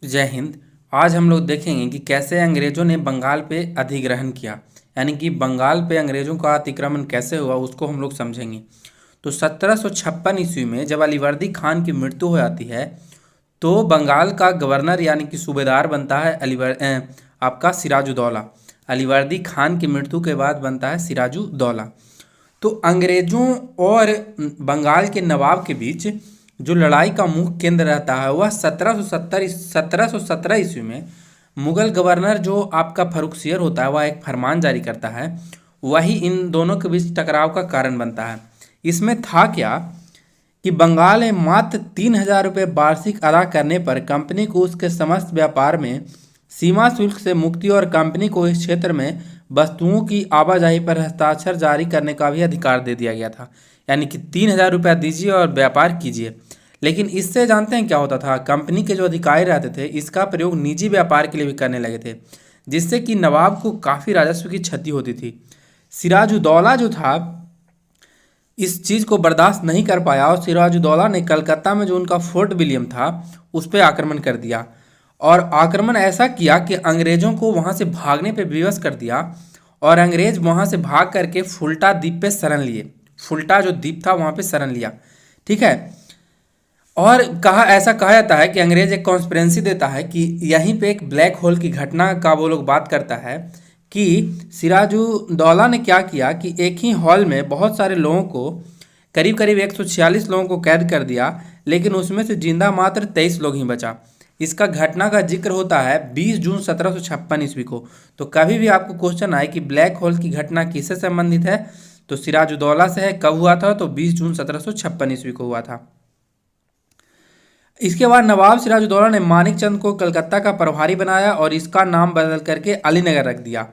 जय हिंद। आज हम लोग देखेंगे कि कैसे अंग्रेजों ने बंगाल पे अधिग्रहण किया, यानी कि बंगाल पे अंग्रेजों का अतिक्रमण कैसे हुआ उसको हम लोग समझेंगे। तो 1756 ईस्वी में जब अलीवर्दी खान की मृत्यु हो जाती है तो बंगाल का गवर्नर यानी कि सूबेदार बनता है आपका सिराजुद्दौला। अलीवर्दी खान की मृत्यु के बाद बनता है सिराजुद्दौला। तो अंग्रेजों और बंगाल के नवाब के बीच जो लड़ाई का मुख्य केंद्र रहता है वह 1717 ईस्वी में मुगल गवर्नर जो आपका फर्रुखसियर होता है वह एक फरमान जारी करता है, वही इन दोनों के बीच टकराव का कारण बनता है। इसमें था क्या कि बंगाल में मात्र 3,000 रुपये वार्षिक अदा करने पर कंपनी को उसके समस्त व्यापार में सीमा शुल्क से मुक्ति और कंपनी को इस क्षेत्र में वस्तुओं की आवाजाही पर हस्ताक्षर जारी करने का भी अधिकार दे दिया गया था। यानी कि 3,000 रुपया दीजिए और व्यापार कीजिए। लेकिन इससे जानते हैं क्या होता था, कंपनी के जो अधिकारी रहते थे इसका प्रयोग निजी व्यापार के लिए भी करने लगे थे, जिससे कि नवाब को काफ़ी राजस्व की क्षति होती थी। सिराजुद्दौला जो था इस चीज़ को बर्दाश्त नहीं कर पाया और सिराजुद्दौला ने कलकत्ता में जो उनका फोर्ट विलियम था उस पर आक्रमण कर दिया। और आक्रमण ऐसा किया कि अंग्रेज़ों को वहाँ से भागने पे विवश कर दिया और अंग्रेज वहाँ से भाग करके फुल्टा द्वीप पे शरण लिए। फुल्टा जो द्वीप था वहाँ पे शरण लिया, ठीक है। और ऐसा कहा जाता है कि अंग्रेज एक कॉन्स्पिरेंसी देता है कि यहीं पे एक ब्लैक होल की घटना का वो लोग बात करता है कि सिराजुद्दौला ने क्या किया कि एक ही हॉल में बहुत सारे लोगों को, करीब करीब 146 लोगों को कैद कर दिया, लेकिन उसमें से जिंदा मात्र 23 लोग ही बचा। इसका घटना का जिक्र होता है 20 जून 1756 ईस्वी को। तो कभी भी आपको क्वेश्चन आए कि ब्लैक होल की घटना किससे संबंधित है तो सिराजुद्दौला से है। कब हुआ था तो 20 जून 1756 ईस्वी को हुआ था। इसके बाद नवाब सिराजुद्दौला ने मानिकचंद को कलकत्ता का प्रभारी बनाया और इसका नाम बदल करके अलीनगर रख दिया।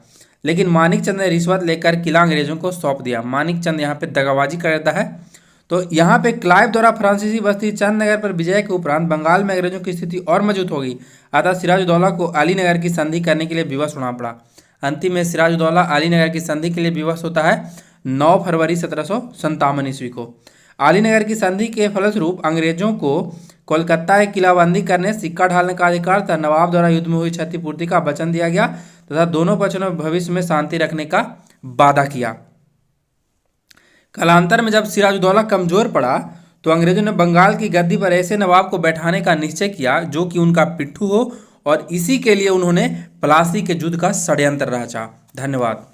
लेकिन मानिकचंद ने रिश्वत लेकर किला अंग्रेजों को सौंप दिया। मानिकचंद यहाँ पे दगाबाजी कर देता है। तो यहाँ पे क्लाइव द्वारा फ्रांसीसी बस्ती चंदनगर पर विजय के उपरांत बंगाल में अंग्रेजों की स्थिति और मजबूत हो गई। अतः सिराजुद्दौला को अलीनगर की संधि करने के लिए विवश होना पड़ा। अंतिम में सिराजुद्दौला अलीनगर की संधि के लिए विवश होता है 9 फरवरी 1757 ईस्वी को। अलीनगर की संधि के फलस्वरूप अंग्रेजों को कोलकाता की किलाबंदी करने, सिक्का ढालने का अधिकार तथा नवाब द्वारा युद्ध में हुई क्षतिपूर्ति का वचन दिया गया तथा दोनों पक्षों ने भविष्य में शांति रखने का वादा किया। कालांतर में जब सिराजुद्दौला कमजोर पड़ा तो अंग्रेजों ने बंगाल की गद्दी पर ऐसे नवाब को बैठाने का निश्चय किया जो कि उनका पिट्ठू हो, और इसी के लिए उन्होंने प्लासी के युद्ध का षड्यंत्र रचा। धन्यवाद।